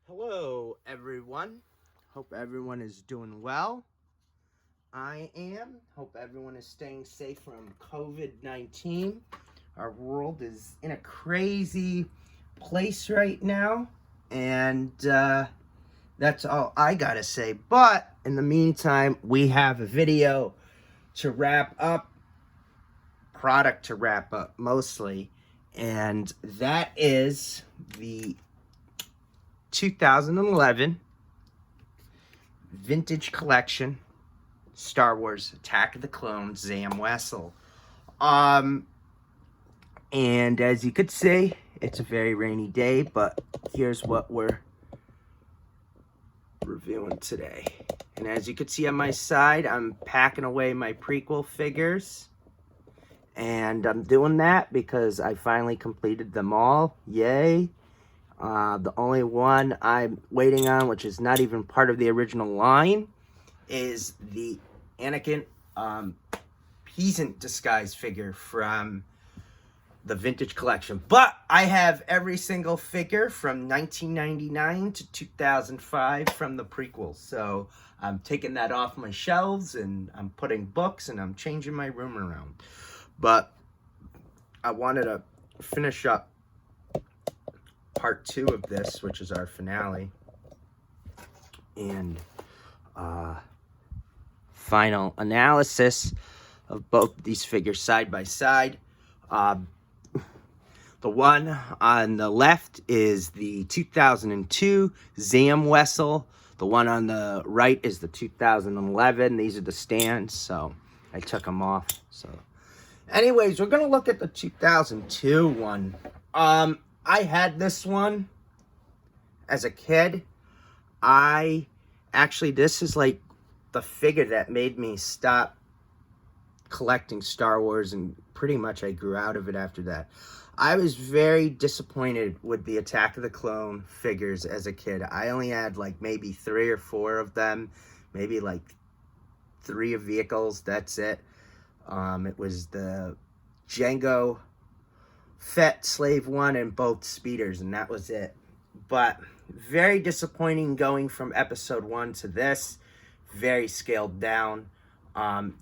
Hello, everyone. Hope everyone is doing well. I am. Hope everyone is staying safe from COVID-19. Our world is in a crazy place right now, and that's all I gotta say. But in the meantime, we have a video to wrap up, product to wrap up mostly, and that is the 2011 vintage collection Star Wars Attack of the Clones Zam Wessel. And as you could see, it's a very rainy day, but here's what we're reviewing today. And as you could see on my side, I'm packing away my prequel figures. And I'm doing that because I finally completed them all. Yay. The only one I'm waiting on, which is not even part of the original line, is the Anakin peasant disguise figure from the vintage collection. But I have every single figure from 1999 to 2005 from the prequels. So I'm taking that off my shelves and I'm putting books and I'm changing my room around. But I wanted to finish up part 2 of this, which is our finale, and final analysis of both these figures side by side. The one on the left is the 2002 Zam Wessel. The one on the right is the 2011. These are the stands, so I took them off. So anyways, we're going to look at the 2002 one. I had this one as a kid. This is like the figure that made me stop collecting Star Wars, and pretty much I grew out of it after that. I was very disappointed with the Attack of the Clone figures as a kid. I only had like maybe 3 or 4 of them, maybe like 3 of vehicles, that's it. It was the Jango Fett Slave 1 and both speeders, and that was it. But very disappointing going from episode 1 to this. Very scaled down.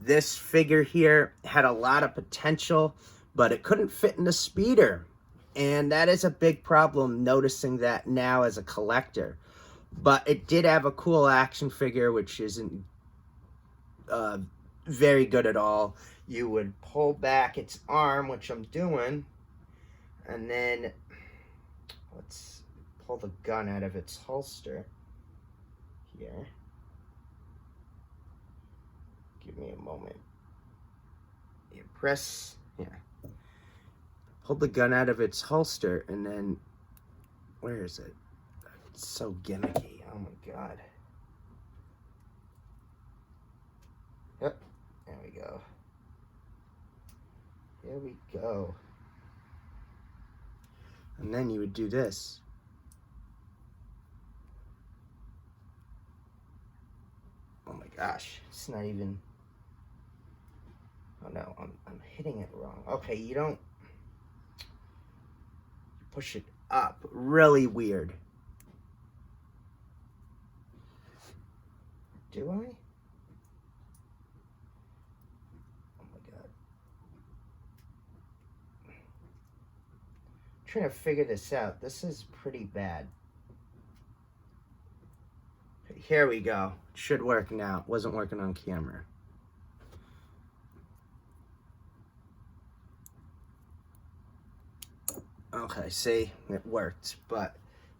This figure here had a lot of potential, but it couldn't fit in the speeder. And that is a big problem, noticing that now as a collector. But it did have a cool action figure, which isn't very good at all. You would pull back its arm, which I'm doing, and then let's pull the gun out of its holster here. Give me a moment. You press, yeah. Pull the gun out of its holster, and then, where is it? It's so gimmicky. Oh my god. Yep, there we go. Here we go. And then you would do this. Oh my gosh, it's not even, oh no, I'm hitting it wrong. Okay, you don't push it up. Really weird. Do I? Oh my god. I'm trying to figure this out. This is pretty bad. Here we go. Should work now. Wasn't working on camera. Okay, see, it worked, but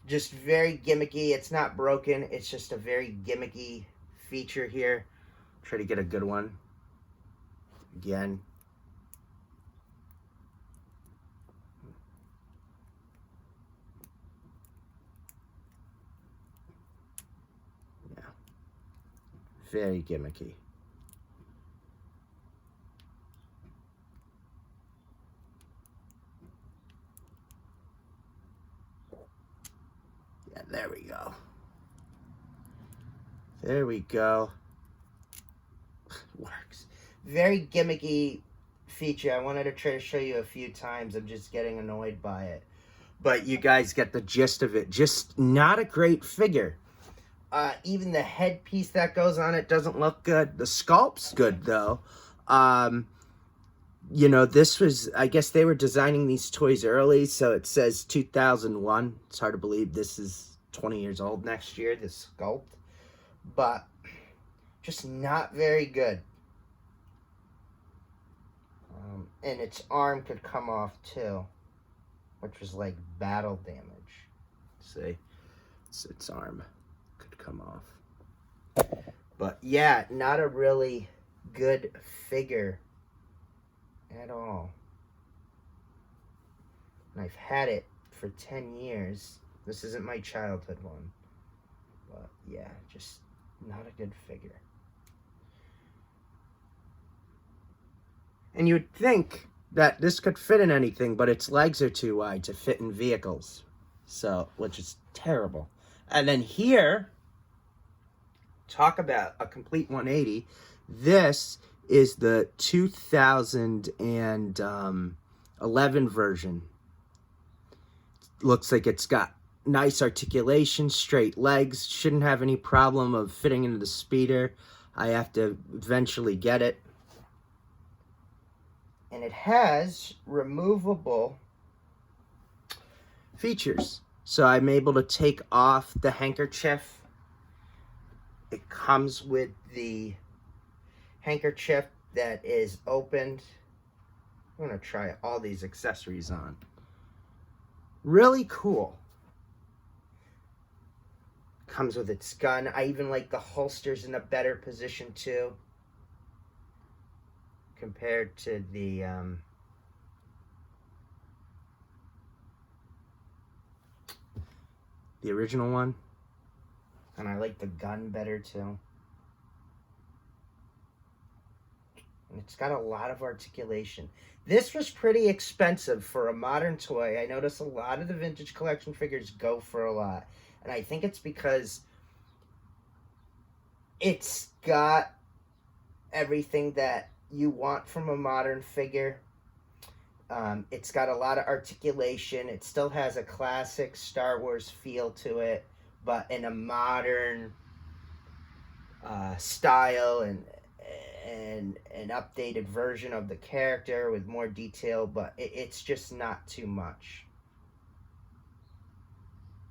just very gimmicky. It's not broken. It's just a very gimmicky feature here. Try to get a good one. Again. Yeah. Very gimmicky. Yeah, there we go. There we go. Works. Very gimmicky feature. I wanted to try to show you a few times. I'm just getting annoyed by it. But you guys get the gist of it. Just not a great figure. Even the headpiece that goes on it doesn't look good. The sculpt's good, though. You know, this was, I guess they were designing these toys early, so it says 2001. It's hard to believe this is 20 years old next year, this sculpt. But just not very good. And its arm could come off, too, which was like battle damage. See, its arm could come off. But yeah, not a really good figure at all. And I've had it for 10 years. This isn't my childhood one. But yeah, just not a good figure. And you would think that this could fit in anything, but its legs are too wide to fit in vehicles. So, which is terrible. And then here, talk about a complete 180. This is the 2011 version. Looks like it's got nice articulation, straight legs. Shouldn't have any problem of fitting into the speeder. I have to eventually get it. And it has removable features. So I'm able to take off the handkerchief. It comes with the handkerchief that is opened. I'm going to try all these accessories on. Really cool. Comes with its gun. I even like the holsters in a better position too, compared to the original one. And I like the gun better too. And it's got a lot of articulation. This was pretty expensive for a modern toy. I notice a lot of the vintage collection figures go for a lot. And I think it's because it's got everything that you want from a modern figure. It's got a lot of articulation. It still has a classic Star Wars feel to it, but in a modern style and an updated version of the character with more detail, but it's just not too much.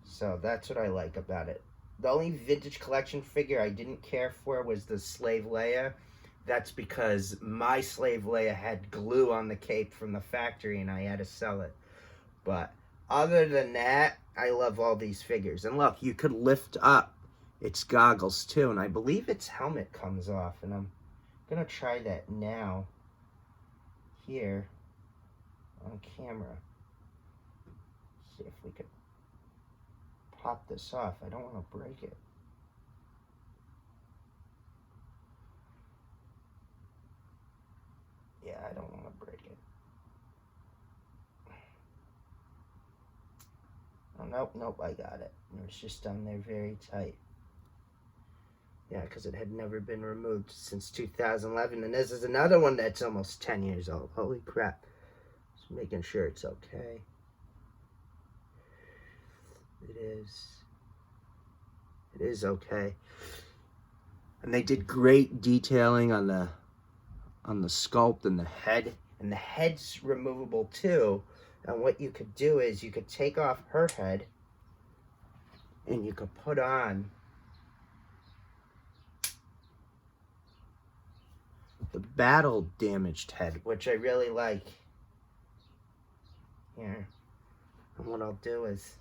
So that's what I like about it. The only vintage collection figure I didn't care for was the Slave Leia. That's because my Slave Leia had glue on the cape from the factory and I had to sell it. But other than that, I love all these figures. And look, you could lift up its goggles too, and I believe its helmet comes off, and I'm gonna try that now here on camera. See if we could pop this off. I don't want to break it. Yeah, I don't want to break it. Oh, nope, I got it. It was just on there very tight. Yeah, because it had never been removed since 2011. And this is another one that's almost 10 years old. Holy crap. Just making sure it's okay. It is okay. And they did great detailing on the sculpt and the head. And the head's removable too. And what you could do is you could take off her head and you could put on the battle damaged head, which I really like. Here. And what I'll do is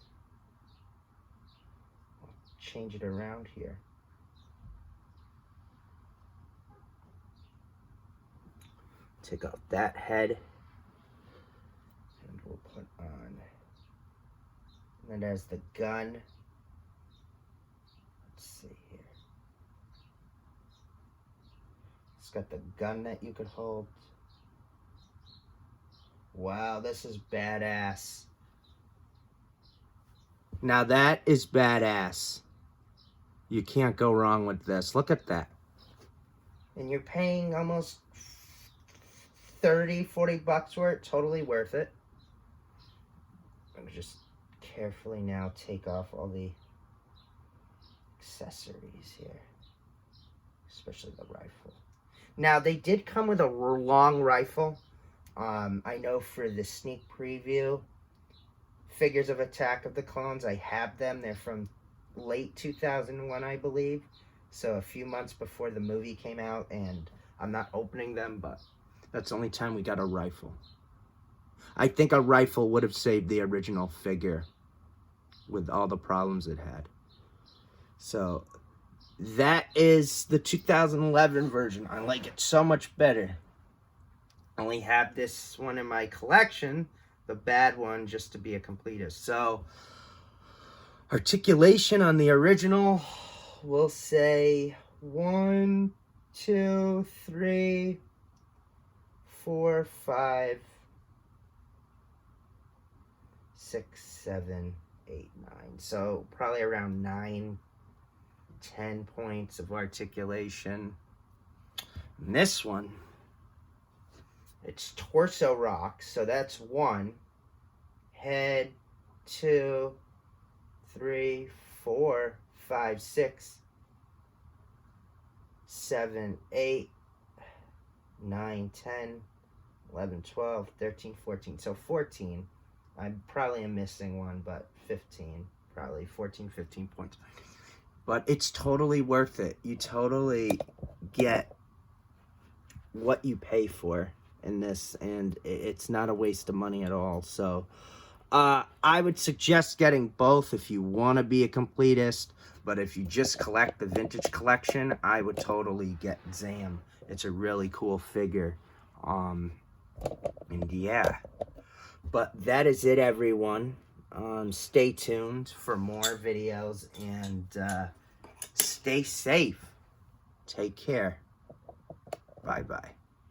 I'll change it around here. Take off that head. And we'll put on. And it has the gun. Let's see here. It's got the gun that you could hold. Wow, this is badass. Now that is badass. You can't go wrong with this. Look at that. And you're paying almost 30, 40 bucks for it. Totally worth it. I'm just carefully now take off all the accessories here, especially the rifle. Now, they did come with a long rifle. I know for the sneak preview, figures of Attack of the Clones, I have them. They're from late 2001, I believe. So a few months before the movie came out, and I'm not opening them, but that's the only time we got a rifle. I think a rifle would have saved the original figure with all the problems it had. So that is the 2011 version. I like it so much better. I only have this one in my collection, the bad one, just to be a completist. So articulation on the original, we'll say 1, 2, 3, 4, 5, 6, 7, 8, 9. So probably around 9, 10 points of articulation. And this one, it's torso rock, so that's 1. Head, 2, 3, 4, 5, 6, 7, 8, 9, 10, 11, 12, 13, 14. So 14. I probably am missing one, but 15. Probably 14, 15 points. But it's totally worth it. You totally get what you pay for in this, and it's not a waste of money at all. So I would suggest getting both if you want to be a completist, but if you just collect the vintage collection, I would totally get Zam. It's a really cool figure. And yeah, but that is it, everyone. Stay tuned for more videos, and stay safe. Take care. Bye-bye.